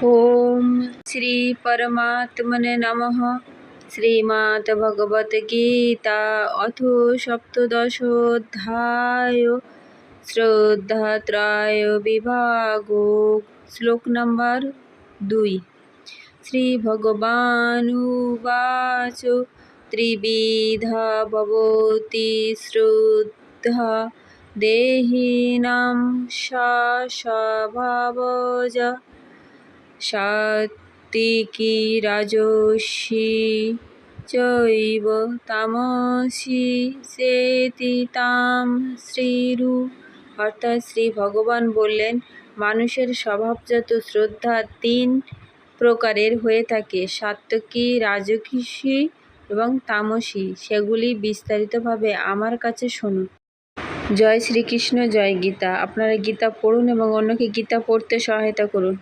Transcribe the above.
ओम श्री परमात्मने नमः। श्रीमद् भगवत गीता अथ सप्तदशोऽध्याय श्रद्धात्रय विभागो। श्लोक नंबर 2। श्रीभगवानुवाच त्रिविधा भवति श्रद्धा देहिनां सा स्वभावजा सात्विकी राजसी चैव तामसी सेति ताम শ্রীরূ। অর্থাৎ শ্রী ভগবান বললেন, মানুষের স্বভাবজাত শ্রদ্ধা 3 প্রকারের হয়ে থাকে, সাত্ত্বিকী, রাজসী এবং তামসী। সেগুলি বিস্তারিতভাবে আমার কাছে শুনুন। জয় শ্রীকৃষ্ণ, জয় গীতা। আপনারা গীতা পড়ুন এবং অন্যকে গীতা পড়তে সহায়তা করুন।